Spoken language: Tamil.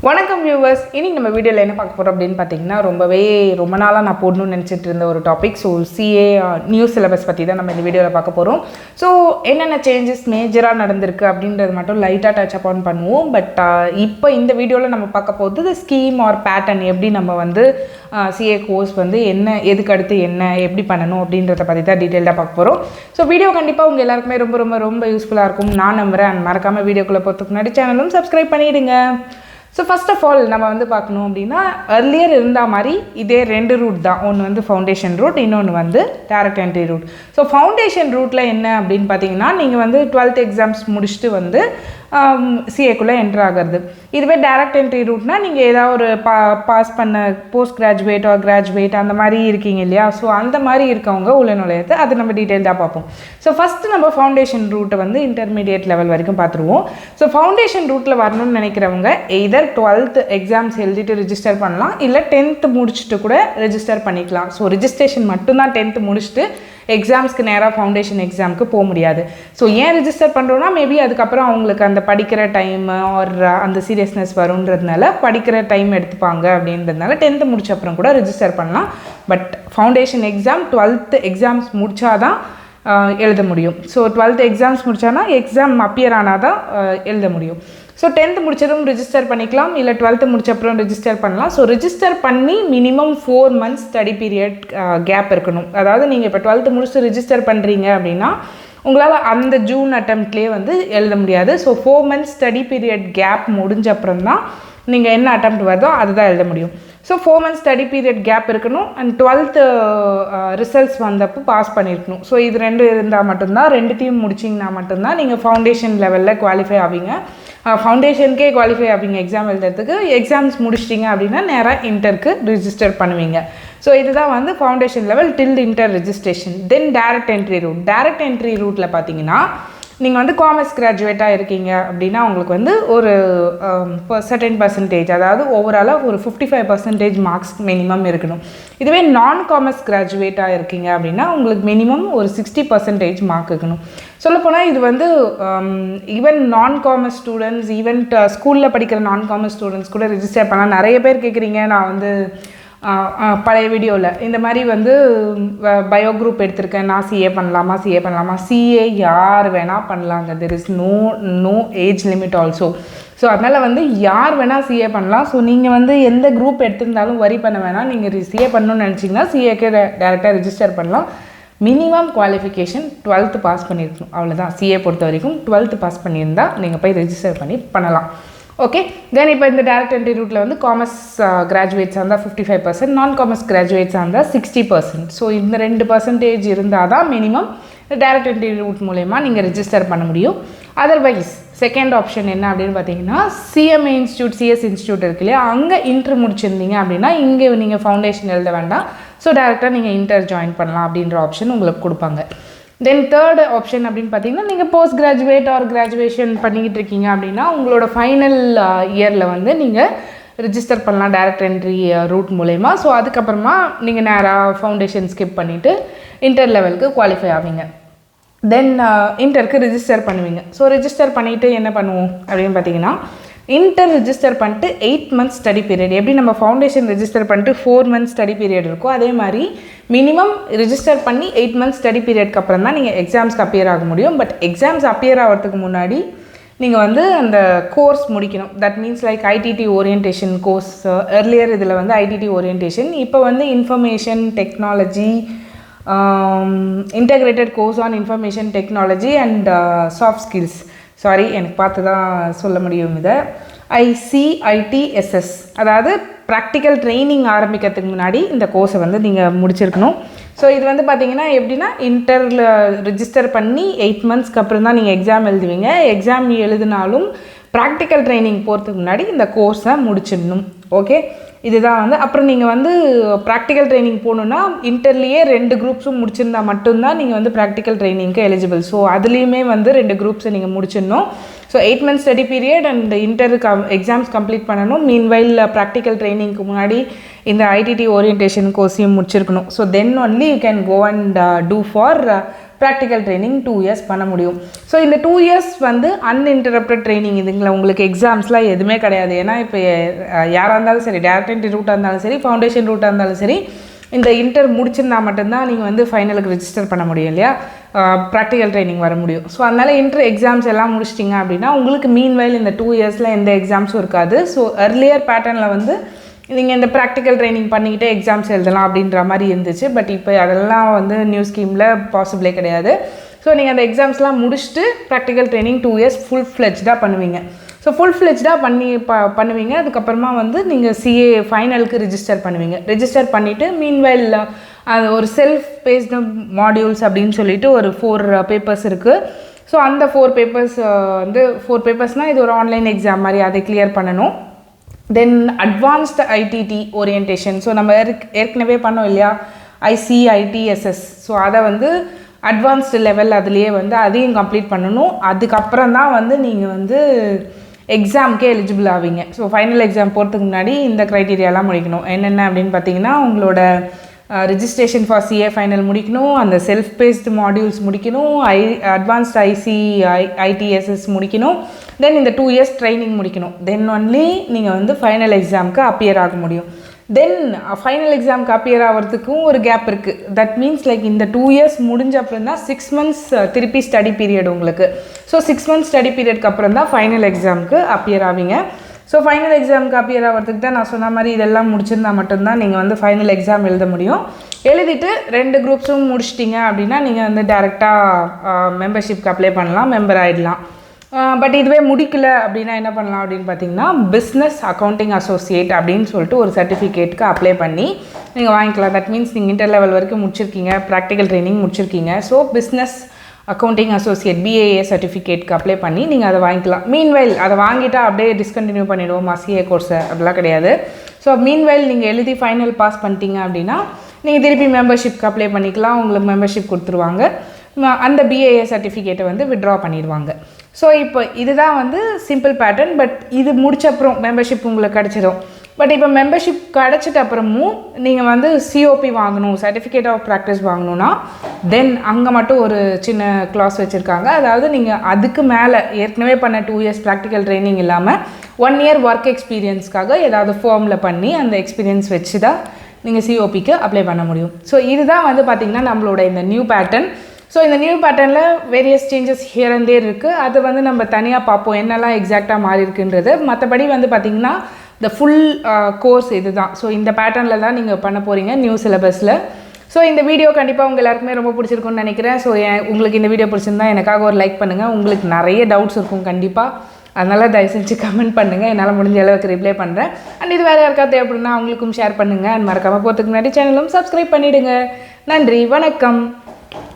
வணக்கம் வியூவர்ஸ். இன்னைக்கு நம்ம வீடியோவில் என்ன பார்க்க போகிறோம் அப்படின்னு பார்த்தீங்கன்னா ரொம்ப நாளாக நான் போடணும்னு நினச்சிட்டு இருந்த ஒரு topic. So CA new syllabus பற்றி தான் நம்ம இந்த வீடியோவில் பார்க்க போகிறோம். ஸோ என்னென்ன சேஞ்சஸ் மேஜராக நடந்திருக்கு அப்படின்றது மட்டும் லைட்டாக டச் அப்பான் பண்ணுவோம். பட் இப்போ இந்த வீடியோவில் நம்ம பார்க்க போகிறது ஸ்கீம் ஆர் பேட்டர்ன், எப்படி நம்ம வந்து சிஏ கோர்ஸ் வந்து என்ன, எதுக்கு அடுத்து என்ன, எப்படி பண்ணணும் அப்படின்றத பற்றி தான் டீட்டெயிலாக பார்க்க போகிறோம். ஸோ வீடியோ கண்டிப்பாக உங்கள் எல்லாருக்குமே ரொம்ப யூஸ்ஃபுல்லாக இருக்கும் நான் நம்புகிறேன். மறக்காமல் வீடியோக்குள்ளே போகிறதுக்கு முன்னாடி சேனலும் சப்ஸ்கிரைப் பண்ணிவிடுங்க. ஸோ ஃபஸ்ட் ஆஃப் ஆல் நம்ம வந்து பார்க்கணும் அப்படின்னா, earlier இருந்த மாதிரி இதே 2 ரூட் தான். ஒன்று வந்து ஃபவுண்டேஷன் ரூட், இன்னொன்று வந்து direct entry route. So foundation ரூட்டில் என்ன அப்படின்னு பார்த்தீங்கன்னா, நீங்கள் வந்து 12th எக்ஸாம்ஸ் முடிச்சுட்டு வந்து சிஏக்குள்ளே என்ட்ரு ஆகிறது. இதுவே டைரக்ட் என்ட்ரி ரூட்னால் நீங்கள் ஏதாவது ஒரு பாஸ் பண்ண போஸ்ட் கிராஜுவேட் ஆர் கிராஜுவேட் அந்த மாதிரி இருக்கீங்க இல்லையா? ஸோ அந்த மாதிரி இருக்கவங்க உள்ள நுழையது, அது நம்ம டீட்டெயில்டாக பார்ப்போம். ஸோ ஃபஸ்ட்டு நம்ம ஃபவுண்டேஷன் ரூட்டை வந்து இன்டர்மீடியட் லெவல் வரைக்கும் பார்த்துருவோம். ஸோ ஃபவுண்டேஷன் ரூட்டில் வரணும்னு நினைக்கிறவங்க எய்தர் 12th எக்ஸாம்ஸ் எழுதிட்டு ரிஜிஸ்டர் பண்ணலாம், இல்லை 10th முடிச்சுட்டு கூட ரெஜிஸ்டர் பண்ணிக்கலாம். ஸோ ரிஜிஸ்ட்ரேஷன் மட்டும்தான் 10th முடிச்சுட்டு எக்ஸாம்ஸ்க்கு நேராக ஃபவுண்டேஷன் எக்ஸாமுக்கு போக முடியாது. ஸோ ஏன் ரிஜிஸ்டர் பண்ணுறோன்னா, மேபி அதுக்கப்புறம் அவங்களுக்கு அந்த படிக்கிற டைம் ஆர் அந்த சீரியஸ்னஸ் வருன்றதுனால படிக்கிற டைம் எடுத்துப்பாங்க அப்படின்றதுனால 10th முடிச்ச அப்புறம் கூட ரிஜிஸ்டர் பண்ணலாம். But foundation exam 12th exams முடித்தாதான் எழுத முடியும். ஸோ 12th எக்ஸாம்ஸ் முடித்தானா எக்ஸாம் அப்பியர் ஆனால் தான் எழுத முடியும். ஸோ 10th முடிச்சதும் ரிஜிஸ்டர் பண்ணிக்கலாம், இல்லை 12th முடிச்ச அப்புறம் ரிஜிஸ்டர் பண்ணலாம். ஸோ ரிஜிஸ்டர் பண்ணி minimum 4 months study period gap இருக்கணும். அதாவது நீங்கள் இப்போ 12th முடிச்சு ரிஜிஸ்டர் பண்ணுறீங்க அப்படின்னா உங்களால் அந்த ஜூன் அட்டெம்ப்ட்லேயே வந்து எழுத முடியாது. So 4 months study period gap முடிஞ்ச அப்புறம் தான் நீங்கள் என்ன அட்டெம்ப்ட் வருதோ அதுதான் எழுத முடியும். So 4 months study period gap இருக்கணும் அண்ட் 12th ரிசல்ட்ஸ் வந்தப்போ பாஸ் பண்ணியிருக்கணும். ஸோ இது 2 இருந்தால் மட்டும்தான், 2த்தையும் முடிச்சிங்கன்னா மட்டும்தான் நீங்கள் ஃபவுண்டேஷன் லெவலில் குவாலிஃபை ஆவீங்க. ஃபவுண்டேஷனுக்கே குவாலிஃபை ஆவீங்க எக்ஸாம் எழுதுறதுக்கு. எக்ஸாம்ஸ் முடிச்சிட்டிங்க அப்படின்னா நேராக இன்டருக்கு ரிஜிஸ்டர் பண்ணுவீங்க. ஸோ இதுதான் வந்து foundation level till inter registration. Then direct entry route. Direct entry ரூட்டில் பார்த்தீங்கன்னா, நீங்கள் வந்து காமர்ஸ் கிராஜுவேட்டாக இருக்கீங்க அப்படின்னா உங்களுக்கு வந்து ஒரு சர்டன் பர்சன்டேஜ், அதாவது ஓவராலாக ஒரு 55% மார்க்ஸ் மினிமம் இருக்கணும். இதுவே நான் காமர்ஸ் கிராஜுவேட்டாக இருக்கீங்க அப்படின்னா உங்களுக்கு மினிமம் ஒரு 60% மார்க் இருக்கணும். சொல்லப்போனால் இது வந்து ஈவன் நான் காமர்ஸ் ஸ்டூடெண்ட்ஸ், ஈவன் ஸ்கூலில் படிக்கிற நான் காமர்ஸ் ஸ்டூடெண்ட்ஸ் கூட ரிஜிஸ்டர் பண்ணலாம். நிறைய பேர் கேட்குறீங்க, நான் வந்து பழைய வீடியோவில் இந்த மாதிரி வந்து பயோ குரூப் எடுத்திருக்கேன், நான் சிஏ பண்ணலாமா? சிஏ யார் வேணால் பண்ணலாங்க. There is no age limit also. So அதனால் வந்து யார் வேணால் சிஏ பண்ணலாம். ஸோ நீங்கள் வந்து எந்த குரூப் எடுத்திருந்தாலும் வரி பண்ண வேணாம். நீங்கள் சிஏ பண்ணணும்னு நினச்சிங்கன்னா சிஏக்கு டேரெக்டாக ரிஜிஸ்டர் பண்ணலாம். மினிமம் குவாலிஃபிகேஷன் 12th பாஸ் பண்ணியிருக்கணும், அவ்வளோதான். சிஏ பொறுத்த வரைக்கும் 12th பாஸ் பண்ணியிருந்தால் நீங்கள் போய் ரெஜிஸ்டர் பண்ணலாம். ஓகே, தென் இப்போ இந்த டைரக்ட் என்ட்ரி ரூட்டில் வந்து காமர்ஸ் கிராஜுவேட்ஸாக இருந்தால் 55%, நான் காமர்ஸ் கிராஜுவேட்ஸாக இருந்தால் 60%. ஸோ இந்த 2% இருந்தால் தான் மினிமம் டைரக்ட் என்ட்ரி ரூட் மூலயமா நீங்கள் ரெஜிஸ்டர் பண்ண முடியும். அதர்வைஸ் செகண்ட் ஆப்ஷன் என்ன அப்படின்னு பார்த்தீங்கன்னா, சிஎம்ஏ இன்ஸ்டியூட், சிஎஸ் இன்ஸ்டியூட் இருக்கு இல்லையா, அங்கே இன்டர் முடிச்சிருந்தீங்க அப்படின்னா இங்கே நீங்கள் ஃபவுண்டேஷன் எழுத வேண்டாம். ஸோ டேரெக்டாக நீங்கள் இன்டர் ஜாயின் பண்ணலாம் அப்படின்ற ஆப்ஷன் உங்களுக்கு கொடுப்பாங்க. தென் தேர்ட் ஆப்ஷன் அப்படின்னு பார்த்தீங்கன்னா, நீங்கள் போஸ்ட் கிராஜுவேட் ஆர் கிராஜுவேஷன் பண்ணிக்கிட்டு இருக்கீங்க அப்படின்னா உங்களோட ஃபைனல் இயரில் வந்து நீங்கள் ரிஜிஸ்டர் பண்ணலாம் டைரக்ட் என்ட்ரி ரூட் மூலயமா. ஸோ அதுக்கப்புறமா நீங்கள் நேராக ஃபவுண்டேஷன் ஸ்கிப் பண்ணிவிட்டு இன்டர் லெவலுக்கு குவாலிஃபை ஆவீங்க. தென் இன்டருக்கு ரிஜிஸ்டர் பண்ணுவீங்க. ஸோ ரிஜிஸ்டர் பண்ணிவிட்டு என்ன பண்ணுவோம் அப்படின்னு பார்த்தீங்கன்னா, இன்டர் ரிஜிஸ்டர் பண்ணிட்டு 8 months ஸ்டடி பீரியட், எப்படி நம்ம ஃபவுண்டேஷன் ரிஜிஸ்டர் பண்ணிட்டு 4 months ஸ்டடி பீரியட் இருக்கோ அதே மாதிரி மினிமம் ரிஜிஸ்டர் பண்ணி 8 months ஸ்டடி பீரியட்க்கு அப்புறம் தான் நீங்கள் எக்ஸாம்ஸ்க்கு அப்பியர் ஆக முடியும். பட் எக்ஸாம்ஸ் அப்பியர் ஆகிறதுக்கு முன்னாடி நீங்கள் வந்து அந்த கோர்ஸ் முடிக்கணும். That means like IDD orientation course. Earlier இதில் வந்து ஐடிடி ஓரியன்டேஷன், இப்போ வந்து information technology, integrated course on information technology and soft skills. Sorry, எனக்கு பார்த்து தான் சொல்ல முடியும் இதை. ICITSS, அதாவது ப்ராக்டிக்கல் ட்ரைனிங் ஆரம்பிக்கிறதுக்கு முன்னாடி இந்த கோர்ஸை வந்து நீங்கள் முடிச்சிருக்கணும். ஸோ இது வந்து பார்த்தீங்கன்னா எப்படின்னா, இன்டரில் ரிஜிஸ்டர் பண்ணி 8 monthsக்கு அப்புறம் தான் நீங்கள் எக்ஸாம் எழுதுவீங்க. எக்ஸாம் எழுதினாலும் ப்ராக்டிக்கல் ட்ரைனிங் போகிறதுக்கு முன்னாடி இந்த கோர்ஸை முடிச்சிடணும். ஓகே, இதுதான் வந்து. அப்புறம் நீங்கள் வந்து ப்ராக்டிக்கல் ட்ரைனிங் போகணுன்னா இன்டர்லேயே 2 குரூப்ஸும் முடிச்சிருந்தா மட்டும்தான் நீங்கள் வந்து ப்ராக்டிக்கல் ட்ரைனிங்க்கு எலிஜிபிள். ஸோ அதுலேயுமே வந்து 2 குரூப்ஸை நீங்கள் முடிச்சிடணும். So 8 months study period and இன்டருக்கு எக்ஸாம்ஸ் கம்ப்ளீட் பண்ணணும். மீன்வைல் ப்ராக்டிக்கல் ட்ரைனிங்க்கு முன்னாடி இந்த ஐடிடி ஓரியன்டேஷன் கோர்ஸையும் முடிச்சிருக்கணும். So then only you can go and do for practical training 2 years பண்ண முடியும். ஸோ இந்த 2 இயர்ஸ் வந்து அன்இன்டரப்டட் ட்ரைனிங். இதுங்களா உங்களுக்கு எக்ஸாம்ஸ்லாம் எதுவுமே கிடையாது. ஏன்னா இப்போ யாராக இருந்தாலும் சரி, டேரக்ட் என்ட்ரி ரூட்டாக இருந்தாலும் சரி, ஃபவுண்டேஷன் ரூட்டாக இருந்தாலும் சரி, இந்த இன்டர் முடிச்சிருந்தா மட்டும்தான் நீங்கள் வந்து ஃபைனலுக்கு ரெஜிஸ்டர் பண்ண முடியும் இல்லையா, ப்ராக்டிக்கல் ட்ரைனிங் வர முடியும். ஸோ அதனால் இன்டர் எக்ஸாம்ஸ் எல்லாம் முடிச்சிட்டிங்க அப்படின்னா உங்களுக்கு மீன்வைல் இந்த 2 இயர்ஸில் எந்த எக்ஸாம்ஸும் இருக்காது. ஸோ earlier பேட்டர்னில் வந்து நீங்கள் இந்த ப்ராக்டிக்கல் ட்ரைனிங் பண்ணிக்கிட்டே எக்ஸாம்ஸ் எழுதலாம் அப்படின்ற மாதிரி இருந்துச்சு. பட் இப்போ அதெல்லாம் வந்து நியூ ஸ்கீமில் பாசிபிளே கிடையாது. ஸோ நீங்கள் அந்த எக்ஸாம்ஸ்லாம் முடிச்சுட்டு ப்ராக்டிக்கல் ட்ரைனிங் 2 இயர்ஸ் ஃபுல் ஃப்ளெஜ்டாக பண்ணுவீங்க. ஸோ ஃபுல் ஃப்ளெஜ்டாக பண்ணுவீங்க. அதுக்கப்புறமா வந்து நீங்கள் சிஏ ஃபைனலுக்கு ரிஜிஸ்டர் பண்ணுவீங்க. ரிஜிஸ்டர் பண்ணிவிட்டு மீன்வைல் அது ஒரு செல்ஃப் பேஸ்டு மாடியூல்ஸ் அப்படின்னு சொல்லிட்டு ஒரு 4 பேப்பர்ஸ் இருக்குது. ஸோ அந்த 4 பேப்பர்ஸ் வந்து 4 பேப்பர்ஸ்னால் இது ஒரு ஆன்லைன் எக்ஸாம் மாதிரி, அதை கிளியர் பண்ணணும். தென் அட்வான்ஸ்டு ஐடிடி ஓரியன்டேஷன். ஸோ நம்ம ஏற்கனவே பண்ணோம் இல்லையா ICITSS. ஸோ அதை வந்து அட்வான்ஸ்டு லெவல் அதுலேயே வந்து அதையும் கம்ப்ளீட் பண்ணணும். அதுக்கப்புறம் தான் வந்து நீங்கள் வந்து எக்ஸாமுக்கே எலிஜிபிள் ஆவீங்க. ஸோ ஃபைனல் எக்ஸாம் போகிறதுக்கு முன்னாடி இந்த க்ரைட்டீரியாலாம் முடிக்கணும். என்னென்ன அப்படின்னு பார்த்தீங்கன்னா, உங்களோட ரிஜிஸ்ட்ரேஷன் ஃபார் சிஏ ஃபைனல் முடிக்கணும், அந்த செல்ஃப் பேஸ்டு மாடியூல்ஸ் முடிக்கணும், அட்வான்ஸ்ட் ICITSS முடிக்கணும், தென் இந்த 2 இயர்ஸ் ட்ரைனிங் முடிக்கணும். தென் ஒன்லி நீங்கள் வந்து ஃபைனல் எக்ஸாமுக்கு அப்பியர் ஆக முடியும். தென் ஃபைனல் எக்ஸாமுக்கு அப்பியர் ஆகிறதுக்கும் ஒரு கேப் இருக்குது. தட் மீன்ஸ் லைக் இந்த 2 இயர்ஸ் முடிஞ்ச அப்புறம் தான் 6 months திருப்பி ஸ்டடி பீரியட் உங்களுக்கு. ஸோ 6 months ஸ்டடி பீரியட்க்கு அப்புறம் தான் ஃபைனல் எக்ஸாமுக்கு அப்பியர் ஆவீங்க. ஸோ ஃபைனல் எக்ஸாமுக்கு அப்பியர் ஆகிறதுக்கு தான் நான் சொன்ன மாதிரி இதெல்லாம் முடிச்சிருந்தா மட்டும்தான் நீங்கள் வந்து ஃபைனல் எக்ஸாம் எழுத முடியும். எழுதிட்டு 2 குரூப்ஸும் முடிச்சிட்டிங்க அப்படின்னா நீங்கள் வந்து டேரெக்டாக மெம்பர்ஷிப்க்கு அப்ளை பண்ணலாம், மெம்பர் ஆகிடலாம். பட் இதுவே முடிக்கல அப்படின்னா என்ன பண்ணலாம் அப்படின்னு பார்த்தீங்கன்னா, பிஸ்னஸ் அக்கௌண்டிங் அசோசியேட் அப்படின்னு சொல்லிட்டு ஒரு சர்டிஃபிகேட்டுக்கு அப்ளை பண்ணி நீங்கள் வாங்கிக்கலாம். தட் மீன்ஸ் நீங்கள் இன்டர் லெவல் வரைக்கும் முடிச்சிருக்கீங்க, ப்ராக்டிக்கல் ட்ரைனிங் முடிச்சிருக்கீங்க. So business accounting associate BAA சர்டிஃபிகேட்டுக்கு அப்ளை பண்ணி நீங்கள் அதை வாங்கிக்கலாம். மீன்வைல் அதை வாங்கிட்டால் அப்படியே டிஸ்கண்டினியூ பண்ணிவிடுவோம் CA கோர்ஸை, அப்படிலாம் கிடையாது. ஸோ மீன்வைல் நீங்கள் எழுதி ஃபைனல் பாஸ் பண்ணிட்டீங்க அப்படின்னா நீங்கள் திருப்பி மெம்பர்ஷிப்க்கு அப்ளை பண்ணிக்கலாம். உங்களுக்கு மெம்பர்ஷிப் கொடுத்துருவாங்க. அந்த BAA சர்டிஃபிகேட்டை வந்து விட்ரா பண்ணிடுவாங்க. ஸோ இப்போ இதுதான் வந்து சிம்பிள் பேட்டர்ன். பட் இது முடிச்ச அப்புறம் மெம்பர்ஷிப் உங்களுக்கு கிடச்சிடும். பட் இப்போ மெம்பர்ஷிப் கிடச்சிட்ட அப்புறமும் நீங்கள் வந்து COP வாங்கணும், சர்டிஃபிகேட் ஆஃப் ப்ராக்டிஸ் வாங்கணுன்னா தென் அங்கே மட்டும் ஒரு சின்ன கிளாஸ் வச்சுருக்காங்க. அதாவது நீங்கள் அதுக்கு மேலே ஏற்கனவே பண்ண 2 இயர்ஸ் ப்ராக்டிக்கல் ட்ரைனிங் இல்லாமல் 1 இயர் ஒர்க் எக்ஸ்பீரியன்ஸ்க்காக ஏதாவது ஃபார்மில் பண்ணி அந்த எக்ஸ்பீரியன்ஸ் வச்சு தான் நீங்கள் COPக்கு அப்ளை பண்ண முடியும். ஸோ இதுதான் வந்து பார்த்திங்கன்னா நம்மளோட இந்த நியூ பேட்டர்ன். ஸோ இந்த நியூ பேட்டர்னில் வேரியஸ் சேஞ்சஸ் ஹியர் அண்ட் தேர் இருக்குது. அது வந்து நம்ம தனியாக பார்ப்போம் என்னெல்லாம் எக்ஸாக்டாக மாறி இருக்குன்றது. மற்றபடி வந்து பார்த்திங்கன்னா இந்த ஃபுல் கோர்ஸ் இது தான். ஸோ இந்த பேட்டர்னில் தான் நீங்கள் பண்ண போகிறீங்க நியூ சிலபஸில். ஸோ இந்த வீடியோ கண்டிப்பாக உங்கள் எல்லாருக்குமே ரொம்ப பிடிச்சிருக்குன்னு நினைக்கிறேன். ஸோ உங்களுக்கு இந்த வீடியோ பிடிச்சிருந்தா எனக்காக ஒரு லைக் பண்ணுங்கள். உங்களுக்கு நிறைய டவுட்ஸ் இருக்கும் கண்டிப்பாக, அதனால் தயவு செஞ்சு கமெண்ட் பண்ணுங்கள். என்னால் முடிஞ்ச அளவுக்கு ரிப்ளை பண்ணுறேன். அண்ட் இது வேறு யாருக்காவது தேவைப்படுனா அவங்களுக்கும் ஷேர் பண்ணுங்கள். அண்ட் மறக்காமல் போகிறதுக்கு முன்னாடி சேனலும் சப்ஸ்கிரைப் பண்ணிவிடுங்க. நன்றி, வணக்கம்.